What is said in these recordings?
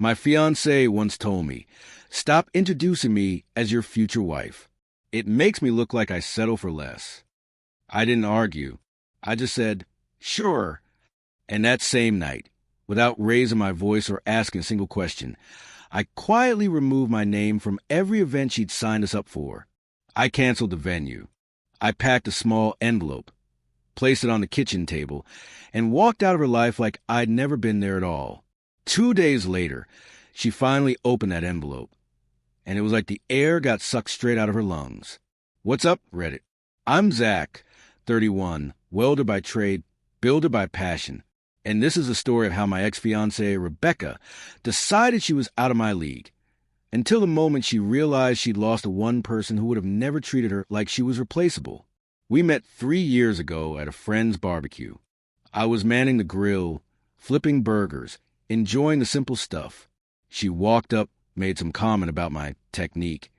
My fiancée once told me, "Stop introducing me as your future wife. It makes me look like I settle for less." I didn't argue. I just said, "Sure." And that same night, without raising my voice or asking a single question, I quietly removed my name from every event she'd signed us up for. I canceled the venue. I packed a small envelope, placed it on the kitchen table, and walked out of her life like I'd never been there at all. 2 days later, she finally opened that envelope, and it was like the air got sucked straight out of her lungs. "What's up, Reddit? I'm Zach, 31, welder by trade, builder by passion. And this is a story of how my ex-fiancée, Rebecca, decided she was out of my league, until the moment she realized she'd lost the one person who would have never treated her like she was replaceable. We met 3 years ago at a friend's barbecue. I was manning the grill, flipping burgers, enjoying the simple stuff. She walked up, made some comment about my technique,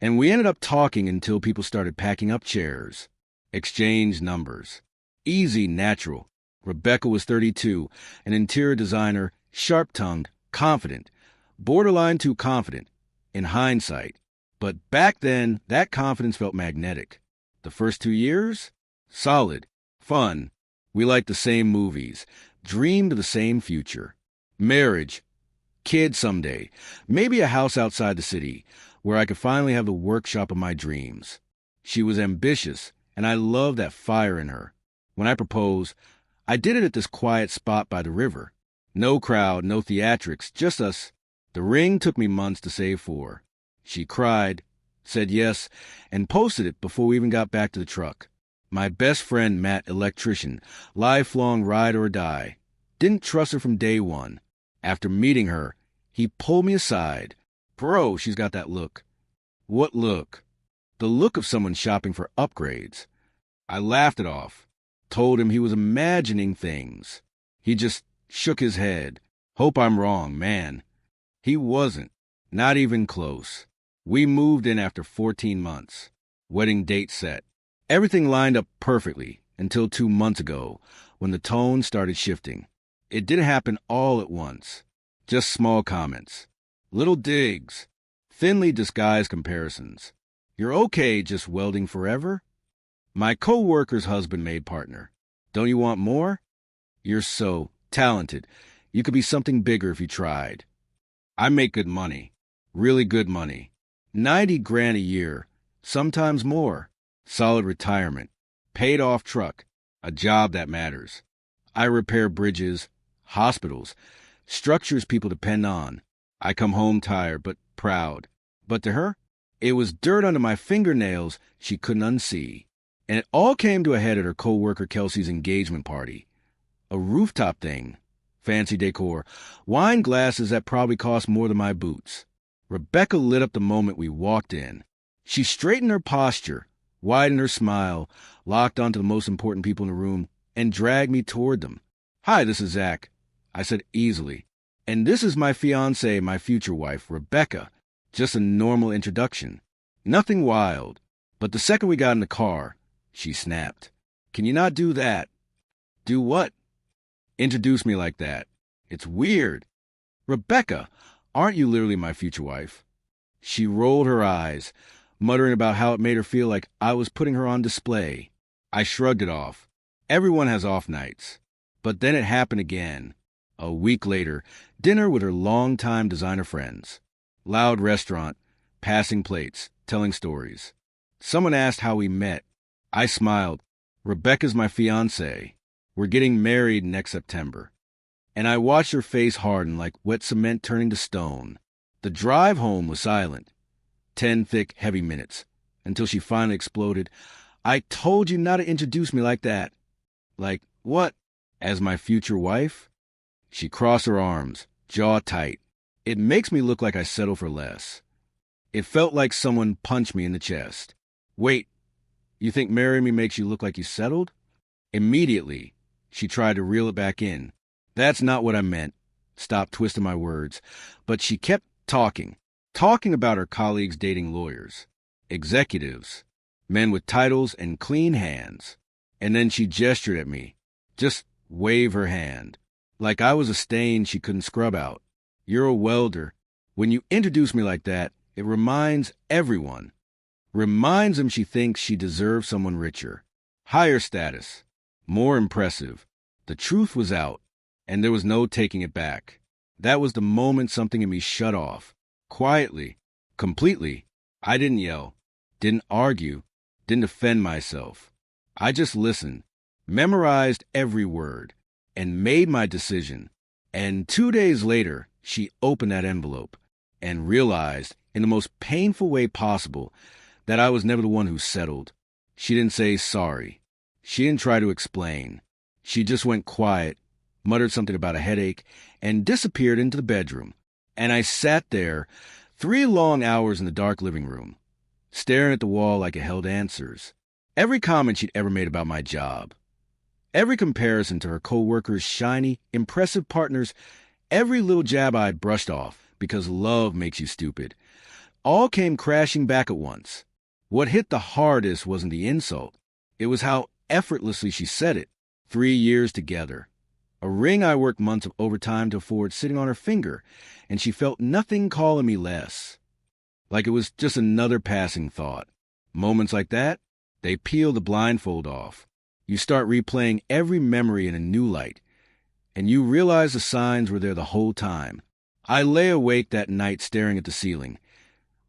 and we ended up talking until people started packing up chairs. Exchanged numbers. Easy, natural. Rebecca was 32, an interior designer, sharp-tongued, confident, borderline too confident, in hindsight. But back then, that confidence felt magnetic. The first 2 years? Solid. Fun. We liked the same movies, dreamed of the same future. Marriage. Kids someday. Maybe a house outside the city, where I could finally have the workshop of my dreams. She was ambitious, and I loved that fire in her. When I proposed, I did it at this quiet spot by the river. No crowd, no theatrics, just us. The ring took me months to save for. She cried, said yes, and posted it before we even got back to the truck. My best friend, Matt, electrician, lifelong ride or die, didn't trust her from day one. After meeting her, he pulled me aside. "Bro, she's got that look." "What look?" "The look of someone shopping for upgrades." I laughed it off. Told him he was imagining things. He just shook his head. Hope I'm wrong, man. He wasn't. Not even close. We moved in after 14 months. Wedding date set. Everything lined up perfectly until 2 months ago, when the tone started shifting. It didn't happen all at once. Just small comments. Little digs. Thinly disguised comparisons. "You're okay just welding forever?" "My co-worker's husband-made partner. Don't you want more?" "You're so talented. You could be something bigger if you tried." "I make good money. Really good money. 90 grand a year. Sometimes more. Solid retirement. Paid off truck. A job that matters. I repair bridges, hospitals, structures people depend on. I come home tired but proud." But to her, it was dirt under my fingernails she couldn't unsee. And it all came to a head at her co-worker Kelsey's engagement party. A rooftop thing. Fancy decor. Wine glasses that probably cost more than my boots. Rebecca lit up the moment we walked in. She straightened her posture, widened her smile, locked onto the most important people in the room, and dragged me toward them. "Hi, this is Zach," I said easily. "And this is my fiancée, my future wife, Rebecca." Just a normal introduction. Nothing wild. But the second we got in the car, she snapped. "Can you not do that?" "Do what?" "Introduce me like that. It's weird." "Rebecca, aren't you literally my future wife?" She rolled her eyes, muttering about how it made her feel like I was putting her on display. I shrugged it off. Everyone has off nights. But then it happened again. A week later, dinner with her longtime designer friends. Loud restaurant, passing plates, telling stories. Someone asked how we met. I smiled. "Rebecca's my fiancée. We're getting married next September." And I watched her face harden like wet cement turning to stone. The drive home was silent. 10 thick, heavy minutes, until she finally exploded. "I told you not to introduce me like that." "Like what?" "As my future wife?" She crossed her arms, jaw tight. "It makes me look like I settle for less." It felt like someone punched me in the chest. "Wait, you think marrying me makes you look like you settled?" Immediately, she tried to reel it back in. "That's not what I meant." Stopped twisting my words. But she kept talking about her colleagues dating lawyers, executives, men with titles and clean hands. And then she gestured at me. Just wave her hand. Like I was a stain she couldn't scrub out. You're a welder. When you introduce me like that, it reminds everyone. Reminds them she thinks she deserves someone richer, higher status, more impressive. The truth was out, and there was no taking it back. That was the moment something in me shut off. Quietly, completely. I didn't yell, didn't argue, didn't defend myself. I just listened, memorized every word, and made my decision. And 2 days later, she opened that envelope and realized, in the most painful way possible, that I was never the one who settled. She didn't say sorry. She didn't try to explain. She just went quiet, muttered something about a headache, and disappeared into the bedroom. And I sat there 3 long hours in the dark living room, staring at the wall like it held answers. Every comment she'd ever made about my job, every comparison to her co-workers' shiny, impressive partners, every little jab I'd brushed off because love makes you stupid, all came crashing back at once. What hit the hardest wasn't the insult. It was how effortlessly she said it. 3 years together. A ring I worked months of overtime to afford sitting on her finger, and she felt nothing calling me less. Like it was just another passing thought. Moments like that, they peel the blindfold off. You start replaying every memory in a new light, and you realize the signs were there the whole time. I lay awake that night staring at the ceiling,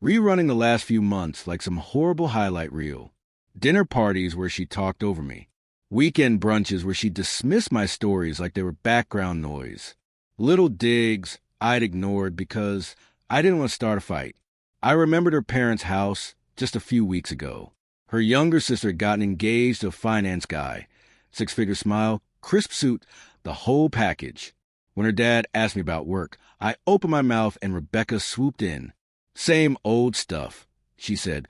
rerunning the last few months like some horrible highlight reel. Dinner parties where she talked over me. Weekend brunches where she dismissed my stories like they were background noise. Little digs I'd ignored because I didn't want to start a fight. I remembered her parents' house just a few weeks ago. Her younger sister had gotten engaged to a finance guy. 6-figure smile, crisp suit, the whole package. When her dad asked me about work, I opened my mouth and Rebecca swooped in. Same old stuff, she said,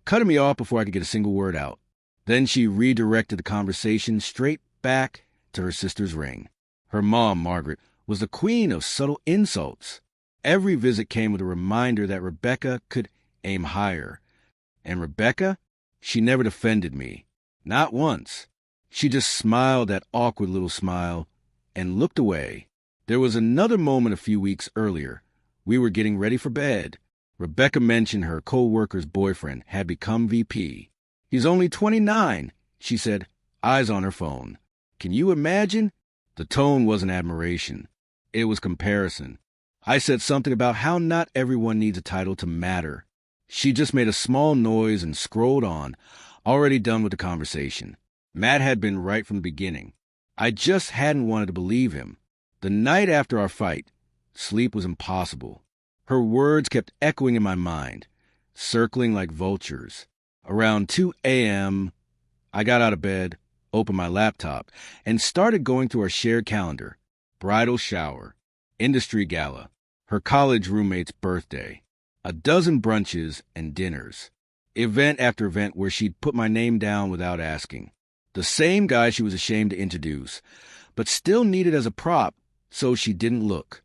cutting me off before I could get a single word out. Then she redirected the conversation straight back to her sister's ring. Her mom, Margaret, was the queen of subtle insults. Every visit came with a reminder that Rebecca could aim higher. And Rebecca, she never defended me. Not once. She just smiled that awkward little smile and looked away. There was another moment a few weeks earlier. We were getting ready for bed. Rebecca mentioned her co-worker's boyfriend had become VP. He's only 29, she said, eyes on her phone. Can you imagine? The tone wasn't admiration. It was comparison. I said something about how not everyone needs a title to matter. She just made a small noise and scrolled on, already done with the conversation. Matt had been right from the beginning. I just hadn't wanted to believe him. The night after our fight, sleep was impossible. Her words kept echoing in my mind, circling like vultures. Around 2 a.m., I got out of bed, opened my laptop, and started going through our shared calendar. Bridal shower, industry gala, her college roommate's birthday, a dozen brunches and dinners, event after event where she'd put my name down without asking. The same guy she was ashamed to introduce, but still needed as a prop so she didn't look.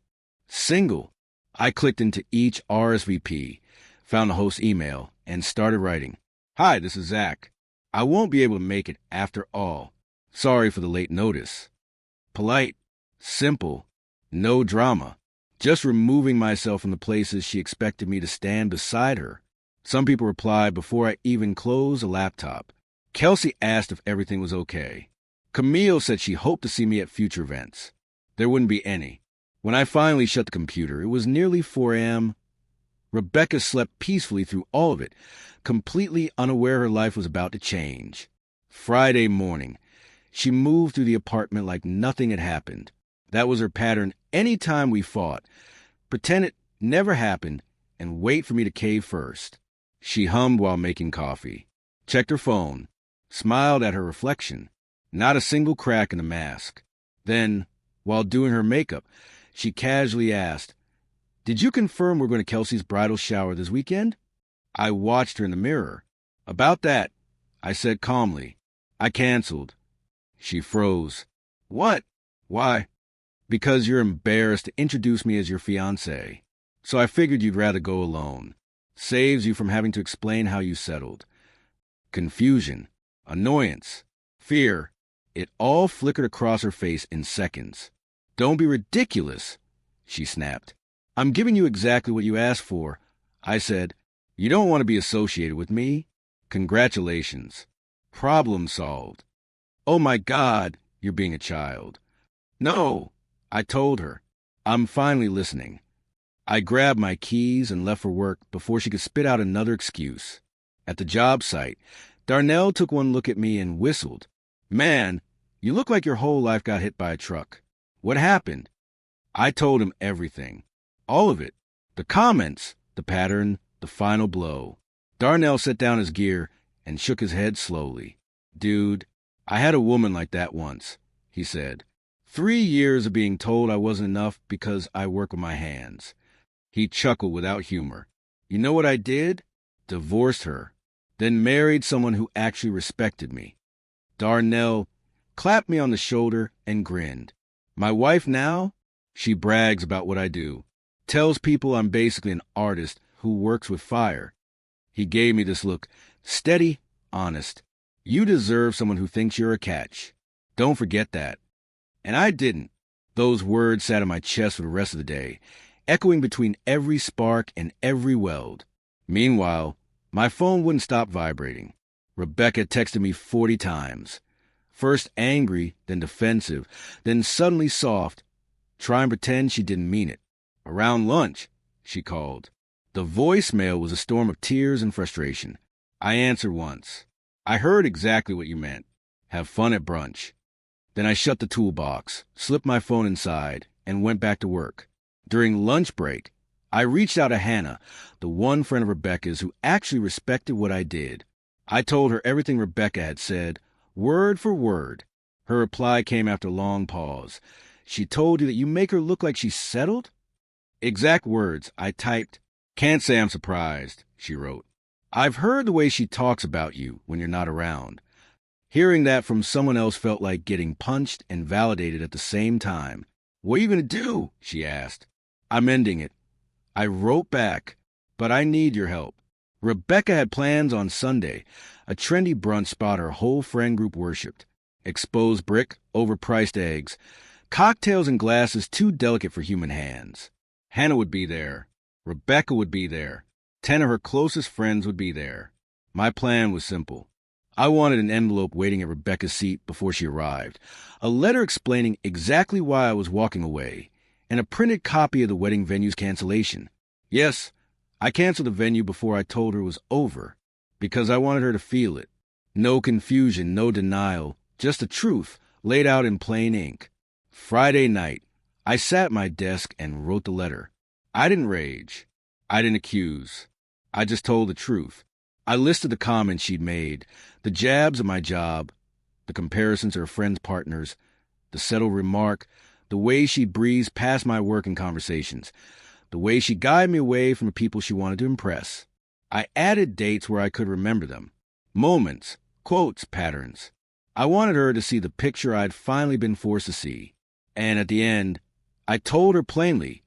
Single. I clicked into each RSVP, found the host's email, and started writing. Hi, this is Zach. I won't be able to make it after all. Sorry for the late notice. Polite, simple, no drama. Just removing myself from the places she expected me to stand beside her. Some people replied before I even closed the laptop. Kelsey asked if everything was okay. Camille said she hoped to see me at future events. There wouldn't be any. When I finally shut the computer, it was nearly 4 a.m. Rebecca slept peacefully through all of it, completely unaware her life was about to change. Friday morning, she moved through the apartment like nothing had happened. That was her pattern any time we fought. Pretend it never happened and wait for me to cave first. She hummed while making coffee, checked her phone, smiled at her reflection. Not a single crack in the mask. Then, while doing her makeup, she casually asked, "Did you confirm we're going to Kelsey's bridal shower this weekend?" I watched her in the mirror. "About that," I said calmly. "I canceled." She froze. "What?" "Why?" "Because you're embarrassed to introduce me as your fiancé. So I figured you'd rather go alone. Saves you from having to explain how you settled." Confusion, annoyance, fear, it all flickered across her face in seconds. "Don't be ridiculous," she snapped. I'm giving you exactly what you asked for. I said, you don't want to be associated with me? Congratulations. Problem solved. Oh my God, you're being a child. No, I told her. I'm finally listening. I grabbed my keys and left for work before she could spit out another excuse. At the job site, Darnell took one look at me and whistled. Man, you look like your whole life got hit by a truck. What happened? I told him everything. All of it. The comments, the pattern, the final blow. Darnell set down his gear and shook his head slowly. Dude, I had a woman like that once, he said. 3 years of being told I wasn't enough because I work with my hands. He chuckled without humor. You know what I did? Divorced her. Then married someone who actually respected me. Darnell clapped me on the shoulder and grinned. My wife now? She brags about what I do. Tells people I'm basically an artist who works with fire. He gave me this look. Steady, honest. You deserve someone who thinks you're a catch. Don't forget that. And I didn't. Those words sat in my chest for the rest of the day, echoing between every spark and every weld. Meanwhile, my phone wouldn't stop vibrating. Rebecca texted me 40 times. First angry, then defensive, then suddenly soft, trying to pretend she didn't mean it. Around lunch, she called. The voicemail was a storm of tears and frustration. I answered once. I heard exactly what you meant. Have fun at brunch. Then I shut the toolbox, slipped my phone inside, and went back to work. During lunch break, I reached out to Hannah, the one friend of Rebecca's who actually respected what I did. I told her everything Rebecca had said, word for word. Her reply came after a long pause. She told you that you make her look like she's settled? Exact words. I typed, can't say I'm surprised, she wrote. I've heard the way she talks about you when you're not around. Hearing that from someone else felt like getting punched and validated at the same time. What are you going to do? She asked. I'm ending it. I wrote back, but I need your help. Rebecca had plans on Sunday, a trendy brunch spot her whole friend group worshipped. Exposed brick, overpriced eggs, cocktails and glasses too delicate for human hands. Hannah would be there. Rebecca would be there. 10 of her closest friends would be there. My plan was simple. I wanted an envelope waiting at Rebecca's seat before she arrived, a letter explaining exactly why I was walking away, and a printed copy of the wedding venue's cancellation. Yes, I canceled the venue before I told her it was over, because I wanted her to feel it. No confusion, no denial, just the truth laid out in plain ink. Friday night, I sat at my desk and wrote the letter. I didn't rage. I didn't accuse. I just told the truth. I listed the comments she'd made, the jabs at my job, the comparisons to her friends' partners, the subtle remark, the way she breezed past my work and conversations, the way she guided me away from the people she wanted to impress. I added dates where I could remember them, moments, quotes, patterns. I wanted her to see the picture I'd finally been forced to see. And at the end, I told her plainly,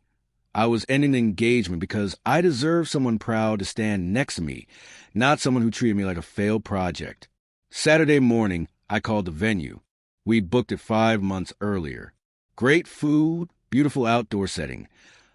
I was ending the engagement because I deserved someone proud to stand next to me, not someone who treated me like a failed project. Saturday morning, I called the venue. We'd booked it 5 months earlier. Great food, beautiful outdoor setting.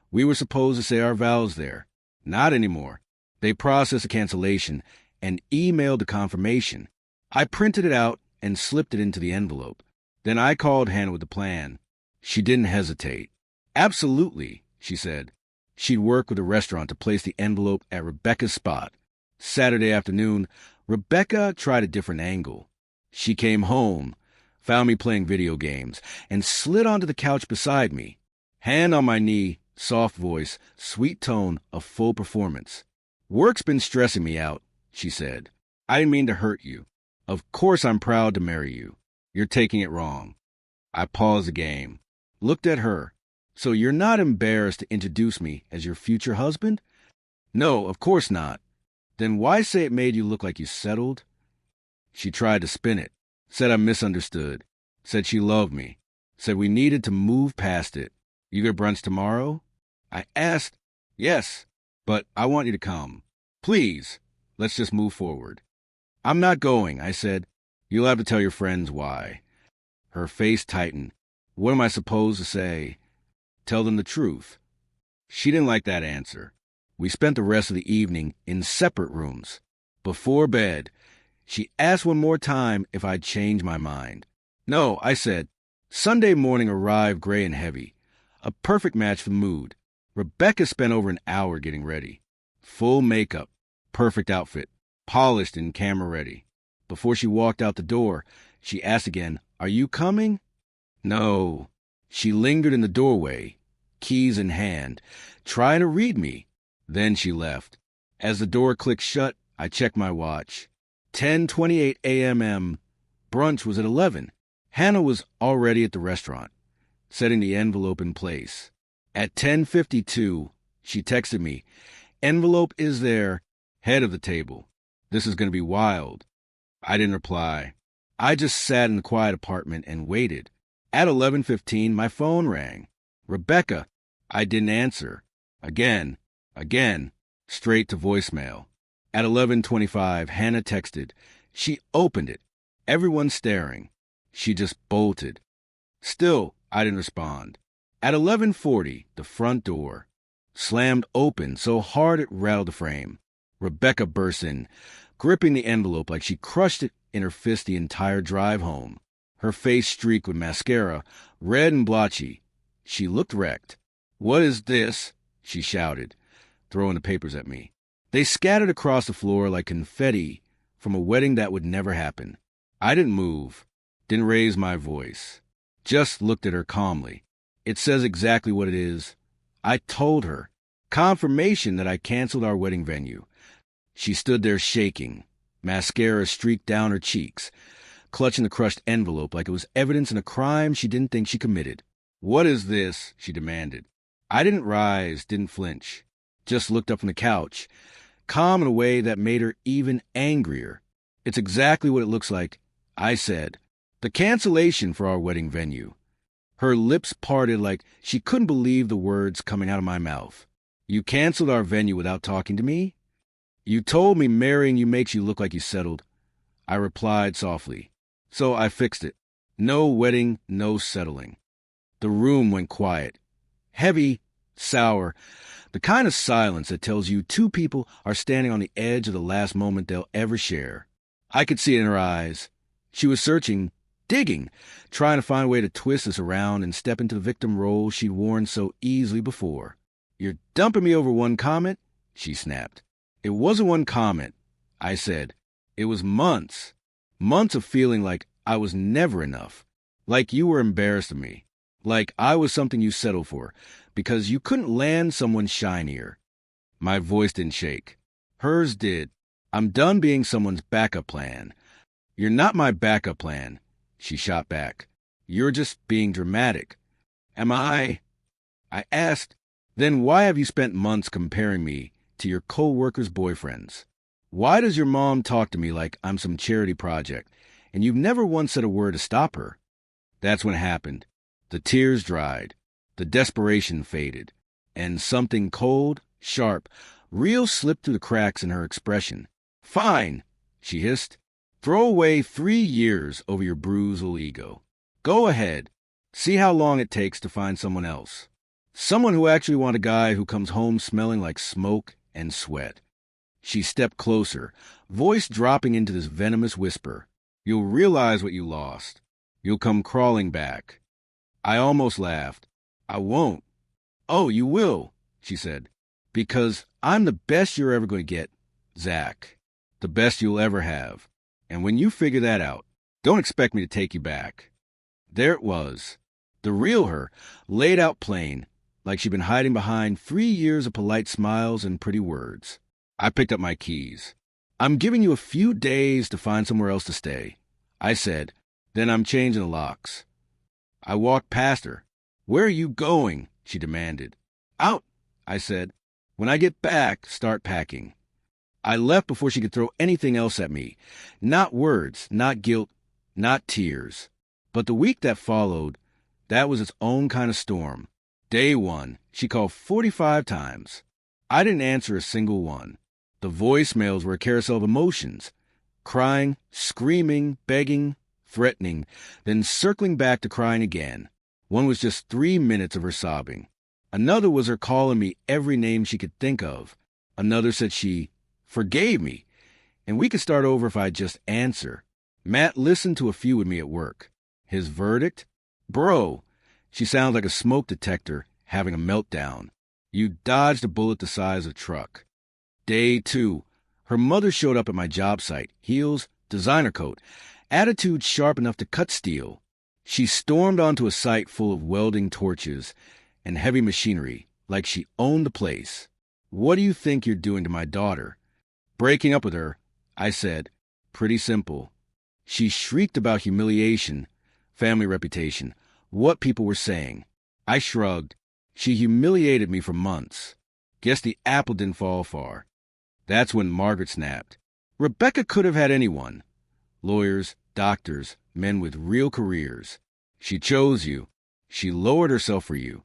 We were supposed to say our vows there. Not anymore. They processed the cancellation and emailed the confirmation. I printed it out and slipped it into the envelope. Then I called Hannah with the plan. She didn't hesitate. Absolutely, she said. She'd work with a restaurant to place the envelope at Rebecca's spot. Saturday afternoon, Rebecca tried a different angle. She came home, found me playing video games, and slid onto the couch beside me. Hand on my knee, soft voice, sweet tone, a full performance. Work's been stressing me out, she said. I didn't mean to hurt you. Of course I'm proud to marry you. You're taking it wrong. I paused the game, looked at her. So you're not embarrassed to introduce me as your future husband? No, of course not. Then why say it made you look like you settled? She tried to spin it, said I misunderstood, said she loved me, said we needed to move past it. You get brunch tomorrow? I asked, yes, but I want you to come. Please, let's just move forward. I'm not going, I said. You'll have to tell your friends why. Her face tightened. What am I supposed to say? Tell them the truth. She didn't like that answer. We spent the rest of the evening in separate rooms. Before bed, she asked one more time if I'd changed my mind. No, I said. Sunday morning arrived gray and heavy. A perfect match for the mood. Rebecca spent over an hour getting ready. Full makeup, perfect outfit, polished and camera ready. Before she walked out the door, she asked again, "Are you coming?" No. She lingered in the doorway, keys in hand, trying to read me. Then she left. As the door clicked shut, I checked my watch. 10:28 a.m. Brunch was at 11. Hannah was already at the restaurant, setting the envelope in place. At 10:52, she texted me, "Envelope is there, head of the table. This is going to be wild." I didn't reply. I just sat in the quiet apartment and waited. At 11:15, my phone rang. Rebecca. I didn't answer. Again, straight to voicemail. At 11:25, Hannah texted. She opened it. Everyone staring. She just bolted. Still, I didn't respond. At 11:40, the front door slammed open so hard it rattled the frame. Rebecca burst in, gripping the envelope like she crushed it in her fist the entire drive home. Her face streaked with mascara, red and blotchy. She looked wrecked. "What is this?" she shouted, throwing the papers at me. They scattered across the floor like confetti from a wedding that would never happen. I didn't move, didn't raise my voice, just looked at her calmly. "It says exactly what it is." I told her. Confirmation that I canceled our wedding venue. She stood there shaking, mascara streaked down her cheeks, clutching the crushed envelope like it was evidence in a crime she didn't think she committed. "What is this?" she demanded. I didn't rise, didn't flinch, just looked up from the couch, calm in a way that made her even angrier. "It's exactly what it looks like," I said. "The cancellation for our wedding venue." Her lips parted like she couldn't believe the words coming out of my mouth. "You canceled our venue without talking to me? You told me marrying you makes you look like you settled." I replied softly. So I fixed it. No wedding, no settling. The room went quiet. Heavy, sour, the kind of silence that tells you two people are standing on the edge of the last moment they'll ever share. I could see it in her eyes. She was searching, digging, trying to find a way to twist us around and step into the victim role she'd worn so easily before. "You're dumping me over one comment?" she snapped. "It wasn't one comment," I said. "It was months. Months of feeling like I was never enough. Like you were embarrassed of me. Like I was something you settled for, because you couldn't land someone shinier." My voice didn't shake. Hers did. "I'm done being someone's backup plan." "You're not my backup plan," she shot back. "You're just being dramatic." "Am I?" I asked. "Then why have you spent months comparing me to your co-workers' boyfriends? Why does your mom talk to me like I'm some charity project, and you've never once said a word to stop her?" That's when it happened. The tears dried, the desperation faded, and something cold, sharp, real slipped through the cracks in her expression. "Fine," she hissed. "Throw away 3 years over your bruised little ego. Go ahead. See how long it takes to find someone else. Someone who actually wants a guy who comes home smelling like smoke and sweat." She stepped closer, voice dropping into this venomous whisper. "You'll realize what you lost. You'll come crawling back." I almost laughed. "I won't." "Oh, you will," she said. "Because I'm the best you're ever going to get, Zach. The best you'll ever have. And when you figure that out, don't expect me to take you back." There it was. The real her, laid out plain, like she'd been hiding behind 3 years of polite smiles and pretty words. I picked up my keys. "I'm giving you a few days to find somewhere else to stay," I said. "Then I'm changing the locks." I walked past her. "Where are you going?" she demanded. "Out," I said. "When I get back, start packing." I left before she could throw anything else at me. Not words, not guilt, not tears. But the week that followed, that was its own kind of storm. Day 1, she called 45 times. I didn't answer a single one. The voicemails were a carousel of emotions. Crying, screaming, begging, threatening, then circling back to crying again. One was just 3 minutes of her sobbing. Another was her calling me every name she could think of. Another said she forgave me, and we could start over if I'd just answer. Matt listened to a few with me at work. His verdict? Bro, she sounds like a smoke detector having a meltdown. You dodged a bullet the size of a truck. Day 2. Her mother showed up at my job site. Heels, designer coat, attitude sharp enough to cut steel. She stormed onto a site full of welding torches and heavy machinery like she owned the place. What do you think you're doing to my daughter? Breaking up with her, I said. Pretty simple. She shrieked about humiliation, family reputation, what people were saying. I shrugged. She humiliated me for months. Guess the apple didn't fall far. That's when Margaret snapped. Rebecca could have had anyone. Lawyers, doctors, men with real careers. She chose you. She lowered herself for you.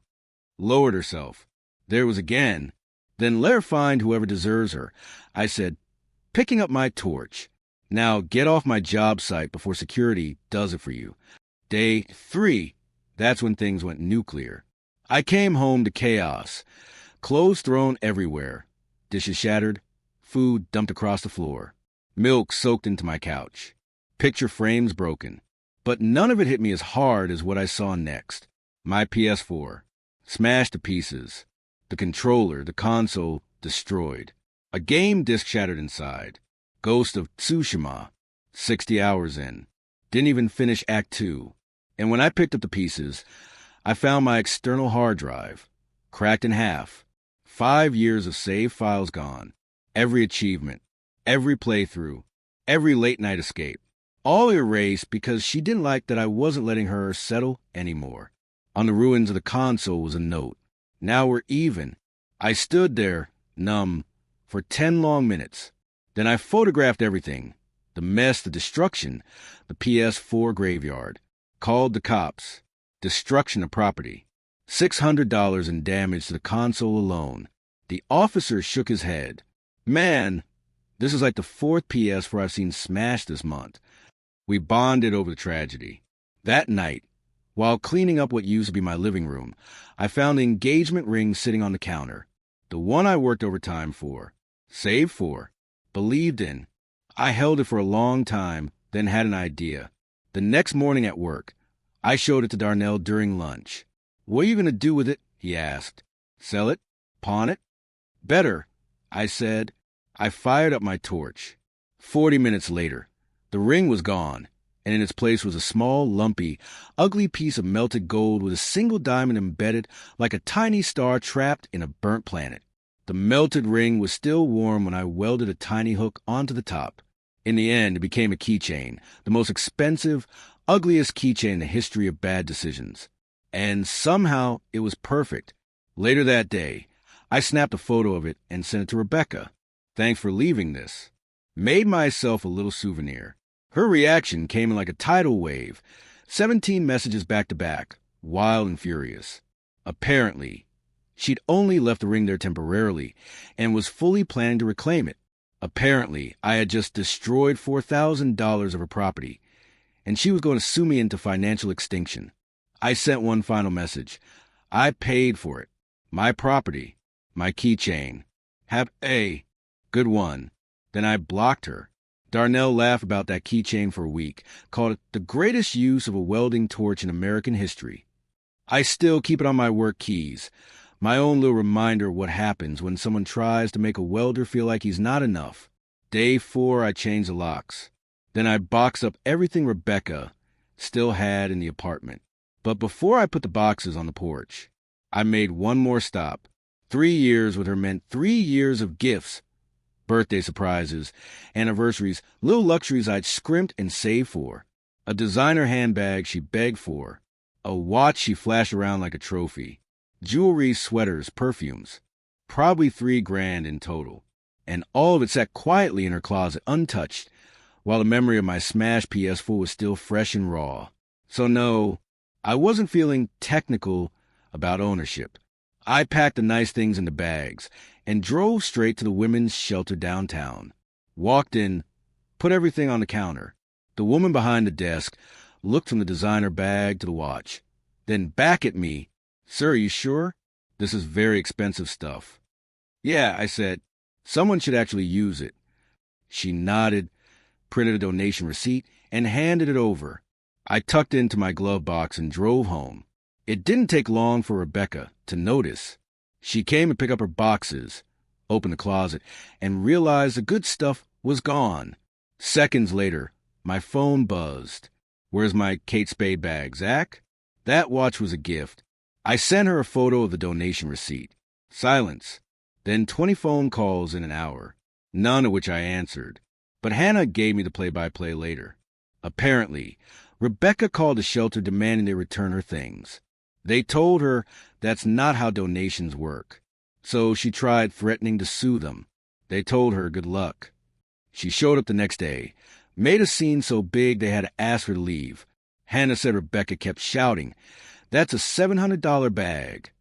Lowered herself. There was again. Then let her find whoever deserves her. I said, picking up my torch. Now get off my job site before security does it for you. Day 3. That's when things went nuclear. I came home to chaos. Clothes thrown everywhere. Dishes shattered. Food dumped across the floor. Milk soaked into my couch. Picture frames broken. But none of it hit me as hard as what I saw next. My PS4. Smashed to pieces. The controller, the console, destroyed. A game disc shattered inside. Ghost of Tsushima. 60 hours in. Didn't even finish Act 2. And when I picked up the pieces, I found my external hard drive. Cracked in half. 5 years of saved files gone. Every achievement. Every playthrough. Every late night escape. All erased because she didn't like that I wasn't letting her settle anymore. On the ruins of the console was a note. Now we're even. I stood there, numb, for 10 long minutes. Then I photographed everything. The mess, the destruction, the PS4 graveyard. Called the cops. Destruction of property. $600 in damage to the console alone. The officer shook his head. Man, this is like the 4th PS4 I've seen smashed this month. We bonded over the tragedy. That night, while cleaning up what used to be my living room, I found the engagement ring sitting on the counter. The one I worked overtime for, saved for, believed in. I held it for a long time, then had an idea. The next morning at work, I showed it to Darnell during lunch. What are you going to do with it? He asked. Sell it? Pawn it? Better, I said. I fired up my torch. 40 minutes later, the ring was gone, and in its place was a small, lumpy, ugly piece of melted gold with a single diamond embedded like a tiny star trapped in a burnt planet. The melted ring was still warm when I welded a tiny hook onto the top. In the end, it became a keychain, the most expensive, ugliest keychain in the history of bad decisions. And somehow, it was perfect. Later that day, I snapped a photo of it and sent it to Rebecca. Thanks for leaving this. Made myself a little souvenir. Her reaction came in like a tidal wave. 17 messages back to back, wild and furious. Apparently, she'd only left the ring there temporarily and was fully planning to reclaim it. Apparently, I had just destroyed $4,000 of her property, and she was going to sue me into financial extinction. I sent one final message. I paid for it. My property. My keychain. Have a good one. Then I blocked her. Darnell laughed about that keychain for a week, called it the greatest use of a welding torch in American history. I still keep it on my work keys, my own little reminder of what happens when someone tries to make a welder feel like he's not enough. Day 4, I changed the locks. Then I boxed up everything Rebecca still had in the apartment. But before I put the boxes on the porch, I made one more stop. 3 years with her meant 3 years of gifts. Birthday surprises, anniversaries, little luxuries I'd scrimped and saved for. A designer handbag she begged for. A watch she flashed around like a trophy. Jewelry, sweaters, perfumes. Probably $3,000 in total. And all of it sat quietly in her closet, untouched, while the memory of my smashed PS4 was still fresh and raw. So no, I wasn't feeling technical about ownership. I packed the nice things into bags and drove straight to the women's shelter downtown. Walked in, put everything on the counter. The woman behind the desk looked from the designer bag to the watch, then back at me. Sir, are you sure? This is very expensive stuff. Yeah, I said. Someone should actually use it. She nodded, printed a donation receipt, and handed it over. I tucked into my glove box and drove home. It didn't take long for Rebecca to notice. She came to pick up her boxes, opened the closet, and realized the good stuff was gone. Seconds later, my phone buzzed. Where's my Kate Spade bag, Zach? That watch was a gift. I sent her a photo of the donation receipt. Silence. Then 20 phone calls in an hour, none of which I answered. But Hannah gave me the play-by-play later. Apparently, Rebecca called the shelter demanding they return her things. They told her that's not how donations work. So she tried threatening to sue them. They told her good luck. She showed up the next day, made a scene so big they had to ask her to leave. Hannah said Rebecca kept shouting, "That's a $700 bag."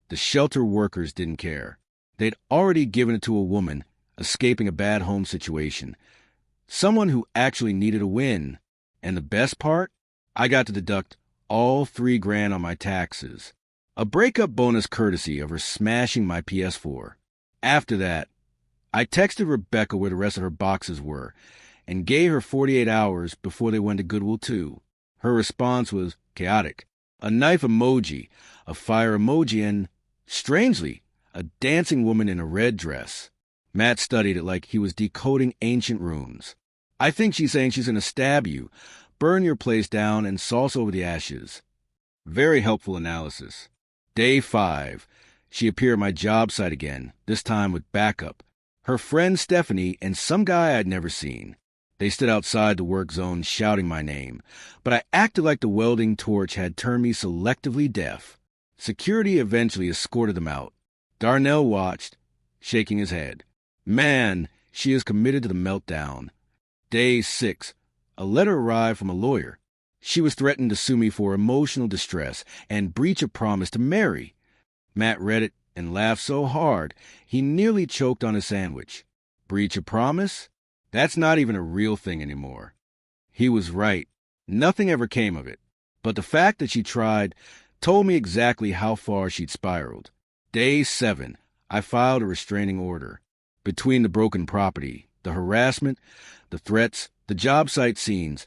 The shelter workers didn't care. They'd already given it to a woman escaping a bad home situation. Someone who actually needed a win. And the best part? I got to deduct all $3,000 on my taxes. A breakup bonus courtesy of her smashing my PS4. After that, I texted Rebecca where the rest of her boxes were and gave her 48 hours before they went to Goodwill too. Her response was chaotic. A knife emoji, a fire emoji, and, strangely, a dancing woman in a red dress. Matt studied it like he was decoding ancient runes. I think she's saying she's going to stab you, burn your place down, and sauce over the ashes. Very helpful analysis. Day 5. She appeared at my job site again, this time with backup. Her friend Stephanie and some guy I'd never seen. They stood outside the work zone shouting my name, but I acted like the welding torch had turned me selectively deaf. Security eventually escorted them out. Darnell watched, shaking his head. Man, she is committed to the meltdown. Day 6. A letter arrived from a lawyer. She was threatening to sue me for emotional distress and breach of promise to marry. Matt read it and laughed so hard he nearly choked on his sandwich. Breach of promise? That's not even a real thing anymore. He was right. Nothing ever came of it. But the fact that she tried told me exactly how far she'd spiraled. Day 7. I filed a restraining order. Between the broken property, the harassment, the threats, the job site scenes,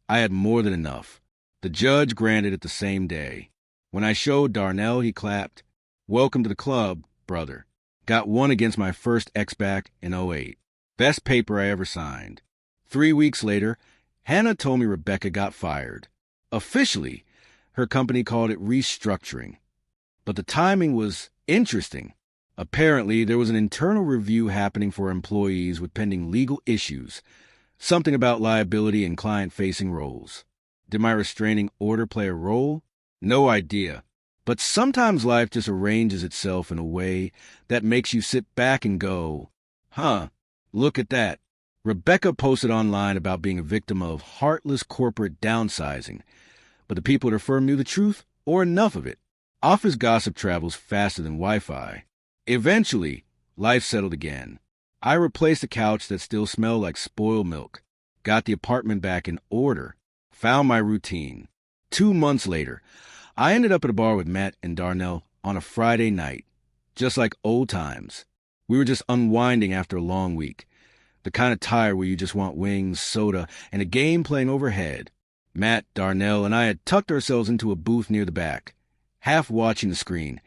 I had more than enough. The judge granted it the same day. When I showed Darnell, he clapped. Welcome to the club, brother. Got one against my first ex back in '08. Best paper I ever signed. 3 weeks later, Hannah told me Rebecca got fired. Officially, her company called it restructuring. But the timing was interesting. Apparently, there was an internal review happening for employees with pending legal issues. Something about liability and client-facing roles. Did my restraining order play a role? No idea. But sometimes life just arranges itself in a way that makes you sit back and go, huh, look at that. Rebecca posted online about being a victim of heartless corporate downsizing. But the people at her firm knew the truth, or enough of it. Office gossip travels faster than Wi-Fi. Eventually, life settled again. I replaced a couch that still smelled like spoiled milk, got the apartment back in order, found my routine. 2 months later, I ended up at a bar with Matt and Darnell on a Friday night, just like old times. We were just unwinding after a long week, the kind of tired where you just want wings, soda, and a game playing overhead. Matt, Darnell, and I had tucked ourselves into a booth near the back, half watching the screen,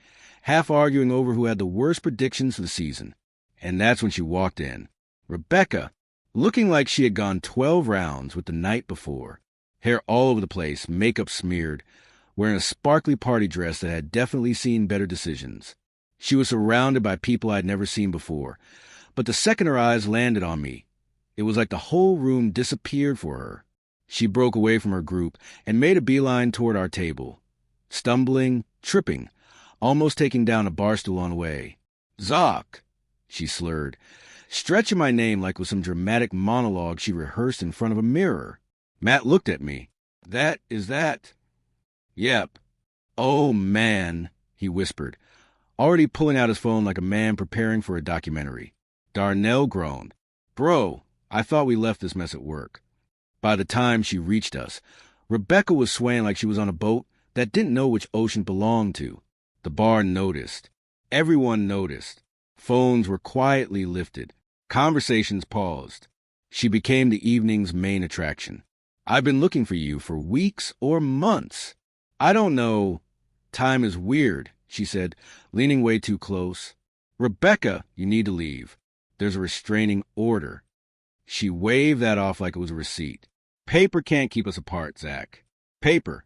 half arguing over who had the worst predictions for the season. And that's when she walked in. Rebecca, looking like she had gone 12 rounds with the night before. Hair all over the place, makeup smeared, wearing a sparkly party dress that had definitely seen better decisions. She was surrounded by people I'd never seen before. But the second her eyes landed on me, it was like the whole room disappeared for her. She broke away from her group and made a beeline toward our table. Stumbling, tripping, almost taking down a bar stool on the way. "Zoc," she slurred, stretching my name like it was some dramatic monologue she rehearsed in front of a mirror. Matt looked at me. "That is that?" "Yep." "Oh, man," he whispered, already pulling out his phone like a man preparing for a documentary. Darnell groaned. "Bro, I thought we left this mess at work." By the time she reached us, Rebecca was swaying like she was on a boat that didn't know which ocean it belonged to. The bar noticed. Everyone noticed. Phones were quietly lifted. Conversations paused. She became the evening's main attraction. I've been looking for you for weeks or months. I don't know. Time is weird, she said, leaning way too close. Rebecca, you need to leave. There's a restraining order. She waved that off like it was a receipt. Paper can't keep us apart, Zach. Paper.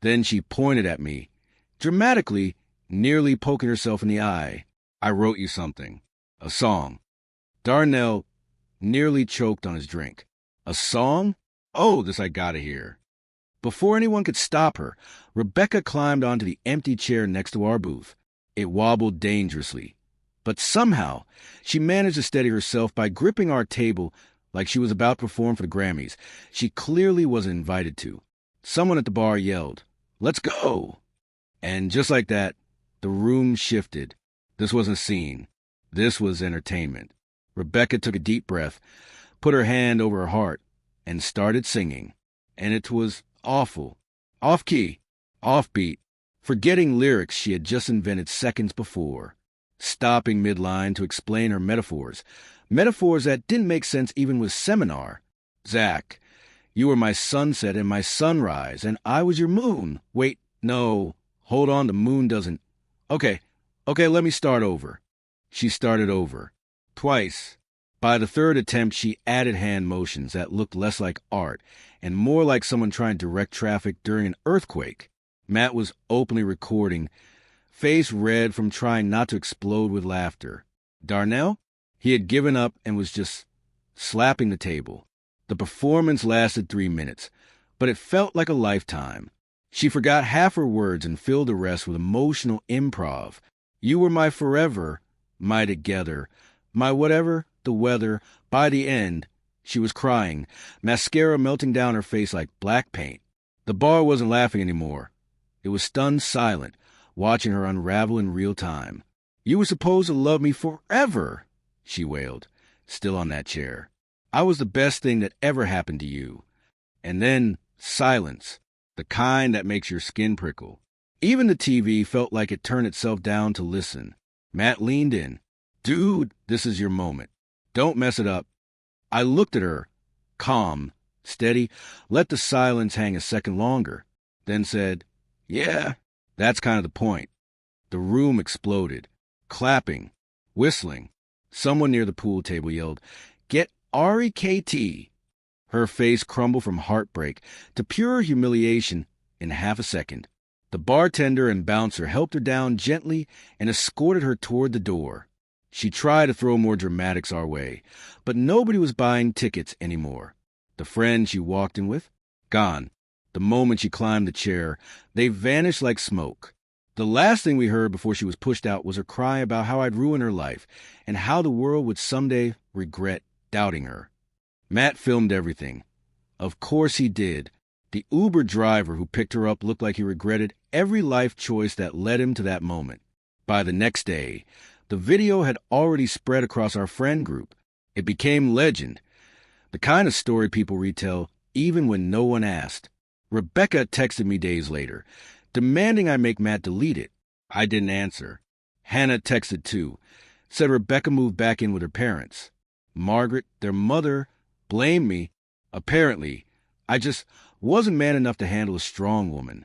Then she pointed at me, dramatically, nearly poking herself in the eye. I wrote you something. A song. Darnell nearly choked on his drink. A song? Oh, this I gotta hear. Before anyone could stop her, Rebecca climbed onto the empty chair next to our booth. It wobbled dangerously. But somehow, she managed to steady herself by gripping our table like she was about to perform for the Grammys. She clearly wasn't invited to. Someone at the bar yelled, "Let's go!" And just like that, the room shifted. This wasn't a scene. This was entertainment. Rebecca took a deep breath, put her hand over her heart, and started singing. And it was awful. Off-key, offbeat, forgetting lyrics she had just invented seconds before. Stopping midline to explain her metaphors. Metaphors that didn't make sense even with seminar. Zach, you were my sunset and my sunrise, and I was your moon. Wait, no. Hold on, the moon doesn't. Okay, let me start over. She started over. Twice. By the third attempt, she added hand motions that looked less like art and more like someone trying to direct traffic during an earthquake. Matt was openly recording, face red from trying not to explode with laughter. Darnell? He had given up and was just slapping the table. The performance lasted 3 minutes, but it felt like a lifetime. She forgot half her words and filled the rest with emotional improv. You were my forever, my together, my whatever, the weather. By the end, she was crying, mascara melting down her face like black paint. The bar wasn't laughing anymore. It was stunned silent, watching her unravel in real time. You were supposed to love me forever, she wailed, still on that chair. I was the best thing that ever happened to you. And then silence, the kind that makes your skin prickle. Even the TV felt like it turned itself down to listen. Matt leaned in. Dude, this is your moment. Don't mess it up. I looked at her, calm, steady, let the silence hang a second longer, then said, yeah, that's kind of the point. The room exploded, clapping, whistling. Someone near the pool table yelled, get REKT. Her face crumbled from heartbreak to pure humiliation in half a second. The bartender and bouncer helped her down gently and escorted her toward the door. She tried to throw more dramatics our way, but nobody was buying tickets anymore. The friends she walked in with? Gone. The moment she climbed the chair, they vanished like smoke. The last thing we heard before she was pushed out was her cry about how I'd ruined her life and how the world would someday regret doubting her. Matt filmed everything. Of course he did. The Uber driver who picked her up looked like he regretted every life choice that led him to that moment. By the next day, the video had already spread across our friend group. It became legend, the kind of story people retell even when no one asked. Rebecca texted me days later, demanding I make Matt delete it. I didn't answer. Hannah texted too, said Rebecca moved back in with her parents. Margaret, their mother, blamed me. Apparently, I just wasn't man enough to handle a strong woman.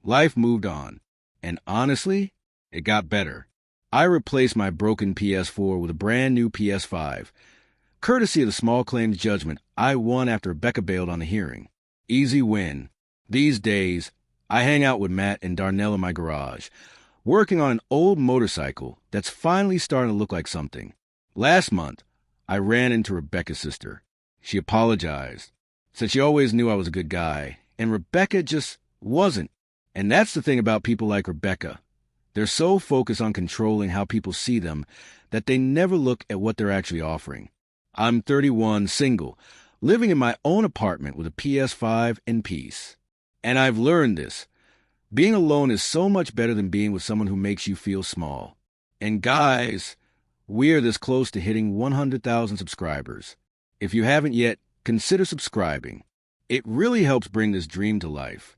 Life moved on, and honestly, it got better. I replaced my broken PS4 with a brand new PS5. Courtesy of the small claims judgment I won after Rebecca bailed on the hearing. Easy win. These days, I hang out with Matt and Darnell in my garage, working on an old motorcycle that's finally starting to look like something. Last month, I ran into Rebecca's sister. She apologized, said she always knew I was a good guy, and Rebecca just wasn't. And that's the thing about people like Rebecca. They're so focused on controlling how people see them that they never look at what they're actually offering. I'm 31, single, living in my own apartment with a PS5 and peace. And I've learned this. Being alone is so much better than being with someone who makes you feel small. And guys, we're this close to hitting 100,000 subscribers. If you haven't yet, consider subscribing. It really helps bring this dream to life.